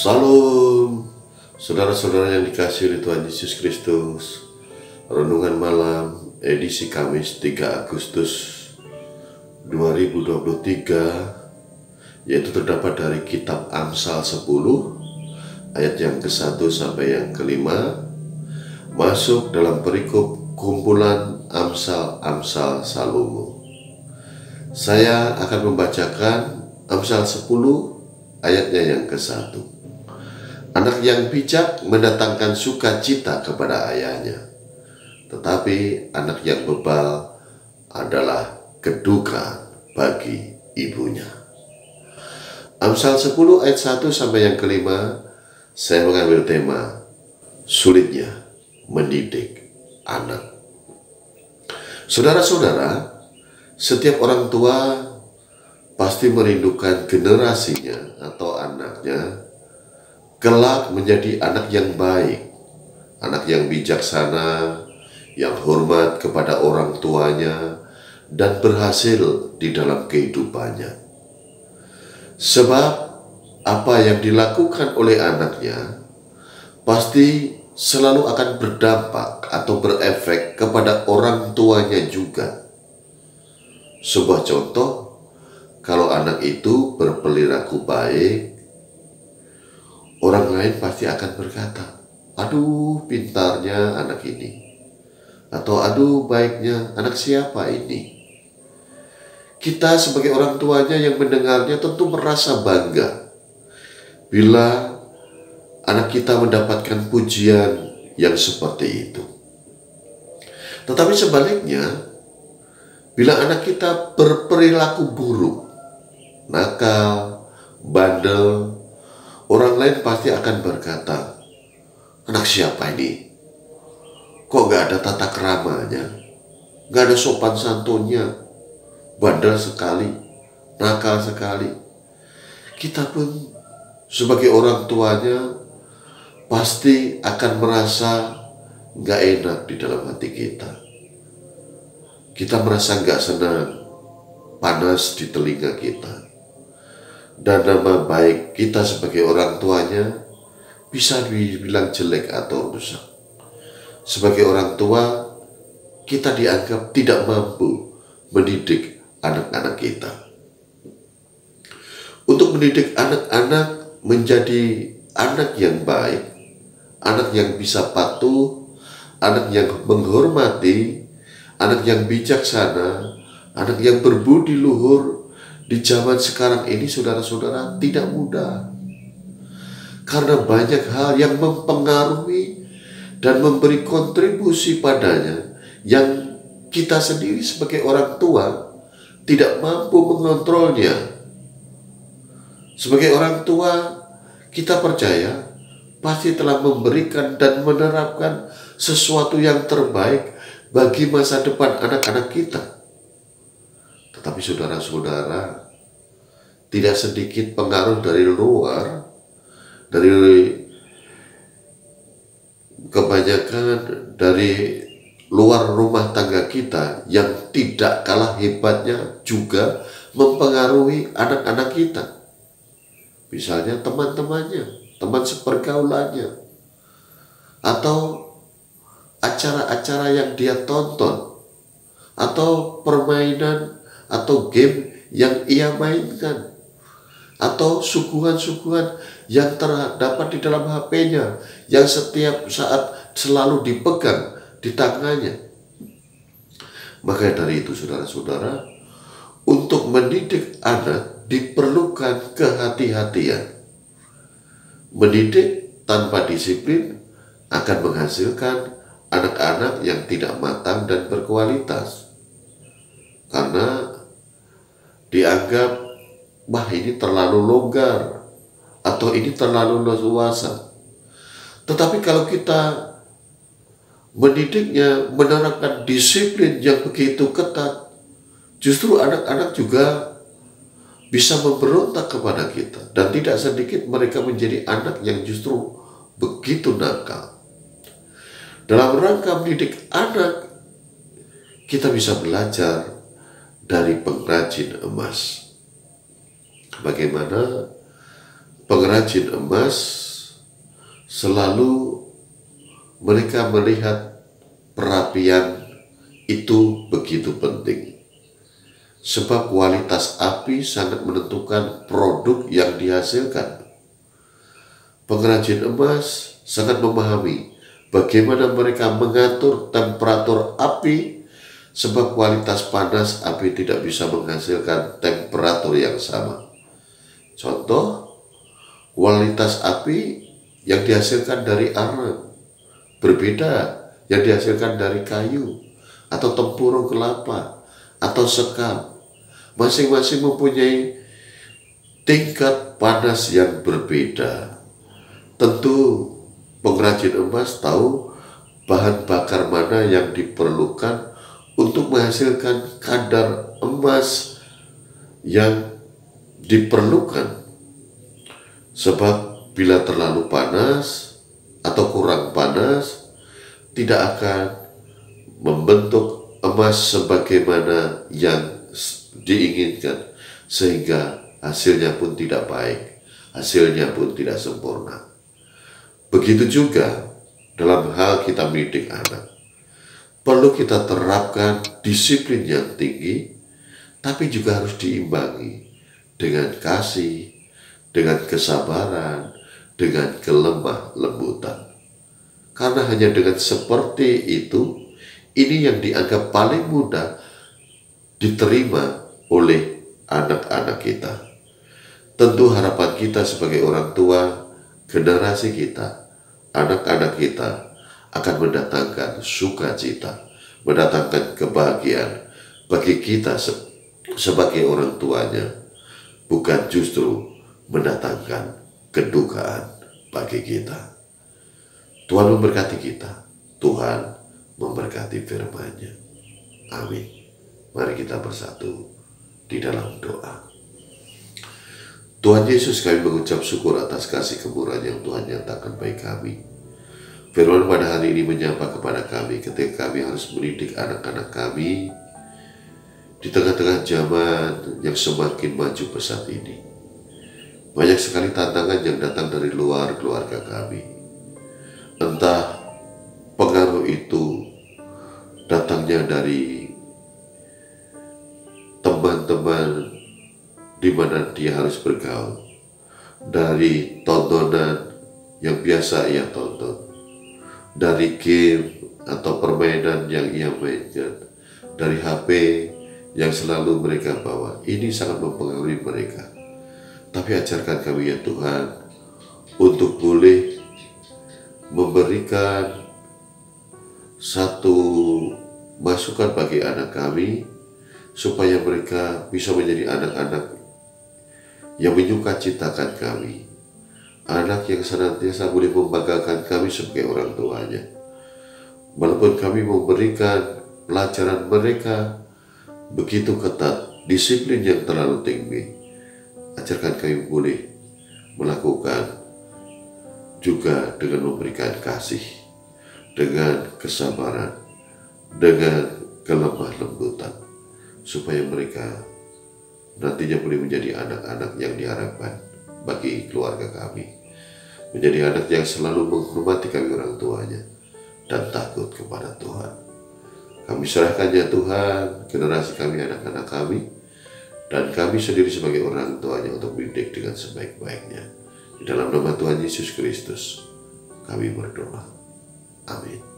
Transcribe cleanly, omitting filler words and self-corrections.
Salam, saudara-saudara yang dikasihi oleh Tuhan Yesus Kristus. Renungan malam edisi Kamis 3 Agustus 2023, yaitu terdapat dari kitab Amsal 10 ayat yang ke-1 sampai yang ke-5, masuk dalam perikop kumpulan Amsal-Amsal Salomo. Saya akan membacakan Amsal 10 ayatnya yang ke-1. Anak yang bijak mendatangkan sukacita kepada ayahnya, tetapi anak yang bebal adalah kedukaan bagi ibunya. Amsal 10 ayat 1 sampai yang ke-5, saya mengambil tema sulitnya mendidik anak. Saudara-saudara, setiap orang tua pasti merindukan generasinya atau anaknya kelak menjadi anak yang baik, anak yang bijaksana, yang hormat kepada orang tuanya, dan berhasil di dalam kehidupannya. Sebab apa yang dilakukan oleh anaknya pasti selalu akan berdampak atau berefek kepada orang tuanya juga. Sebuah contoh, kalau anak itu berperilaku baik, orang lain pasti akan berkata, "Aduh, pintarnya anak ini." Atau, "Aduh, baiknya anak siapa ini?" Kita sebagai orang tuanya yang mendengarnya tentu merasa bangga bila anak kita mendapatkan pujian yang seperti itu. Tetapi sebaliknya, bila anak kita berperilaku buruk, nakal, bandel, orang lain pasti akan berkata, "Anak siapa ini? Kok gak ada tata keramanya? Gak ada sopan santunnya, bandel sekali, nakal sekali." Kita pun sebagai orang tuanya pasti akan merasa gak enak di dalam hati kita. Kita merasa gak senang, panas di telinga kita. Dan nama baik kita sebagai orang tuanya bisa dibilang jelek atau rusak. Sebagai orang tua, kita dianggap tidak mampu mendidik anak-anak kita. Untuk mendidik anak-anak menjadi anak yang baik, anak yang bisa patuh, anak yang menghormati, anak yang bijaksana, anak yang berbudi luhur, di zaman sekarang ini, saudara-saudara, tidak mudah. Karena banyak hal yang mempengaruhi dan memberi kontribusi padanya yang kita sendiri sebagai orang tua tidak mampu mengontrolnya. Sebagai orang tua, kita percaya pasti telah memberikan dan menerapkan sesuatu yang terbaik bagi masa depan anak-anak kita. Tetapi saudara-saudara, tidak sedikit pengaruh dari luar, dari kebanyakan dari luar rumah tangga kita yang tidak kalah hebatnya juga mempengaruhi anak-anak kita. Misalnya teman-temannya, teman sepergaulannya, atau acara-acara yang dia tonton, atau permainan atau game yang ia mainkan, atau suguhan-suguhan yang terdapat di dalam HP-nya yang setiap saat selalu dipegang di tangannya. Maka dari itu, saudara-saudara, untuk mendidik anak diperlukan kehati-hatian. Mendidik tanpa disiplin akan menghasilkan anak-anak yang tidak matang dan berkualitas. Karena dianggap, wah, ini terlalu longgar, atau ini terlalu leluasa. Tetapi kalau kita mendidiknya, menerapkan disiplin yang begitu ketat, justru anak-anak juga bisa memberontak kepada kita. Dan tidak sedikit mereka menjadi anak yang justru begitu nakal. Dalam rangka mendidik anak, kita bisa belajar dari pengrajin emas. Bagaimana pengrajin emas selalu mereka melihat perapian itu begitu penting. Sebab kualitas api sangat menentukan produk yang dihasilkan. Pengrajin emas sangat memahami bagaimana mereka mengatur temperatur api, sebab kualitas panas api tidak bisa menghasilkan temperatur yang sama. Contoh, kualitas api yang dihasilkan dari arang berbeda yang dihasilkan dari kayu atau tempurung kelapa atau sekam. Masing-masing mempunyai tingkat panas yang berbeda. Tentu pengrajin emas tahu bahan bakar mana yang diperlukan untuk menghasilkan kadar emas yang diperlukan. Sebab bila terlalu panas atau kurang panas, tidak akan membentuk emas sebagaimana yang diinginkan, sehingga hasilnya pun tidak baik, hasilnya pun tidak sempurna. Begitu juga dalam hal kita mendidik anak. Perlu kita terapkan disiplin yang tinggi, tapi juga harus diimbangi dengan kasih, dengan kesabaran, dengan kelemah lembutan. Karena hanya dengan seperti itu, ini yang dianggap paling mudah diterima oleh anak-anak kita. Tentu harapan kita sebagai orang tua, generasi kita, anak-anak kita akan mendatangkan sukacita, mendatangkan kebahagiaan bagi kita sebagai orang tuanya, bukan justru mendatangkan kedukaan bagi kita. Tuhan memberkati kita, Tuhan memberkati firman-Nya. Amin. Mari kita bersatu di dalam doa. Tuhan Yesus, kami mengucap syukur atas kasih kemurahan yang Tuhan nyatakan bagi kami. Firman pada hari ini menyapa kepada kami ketika kami harus mendidik anak-anak kami di tengah-tengah zaman yang semakin maju pesat ini. Banyak sekali tantangan yang datang dari luar keluarga kami. Entah pengaruh itu datangnya dari teman-teman di mana dia harus bergaul, dari tontonan yang biasa ia tonton, dari game atau permainan yang ia mainkan, dari HP yang selalu mereka bawa. Ini sangat mempengaruhi mereka. Tapi ajarkan kami ya Tuhan untuk boleh memberikan satu masukan bagi anak kami supaya mereka bisa menjadi anak-anak yang menyukacitakan kami, anak yang senantiasa boleh membanggakan kami sebagai orang tuanya. Walaupun kami memberikan pelajaran mereka begitu ketat, disiplin yang terlalu tinggi, ajarkan kami boleh melakukan juga dengan memberikan kasih, dengan kesabaran, dengan kelemah lembutan, supaya mereka nantinya boleh menjadi anak-anak yang diharapkan bagi keluarga kami, menjadi anak yang selalu menghormati kami orang tuanya dan takut kepada Tuhan. Kami serahkan ya Tuhan generasi kami, anak-anak kami, dan kami sendiri sebagai orang tuanya untuk mendidik dengan sebaik-baiknya. Di dalam nama Tuhan Yesus Kristus kami berdoa. Amin.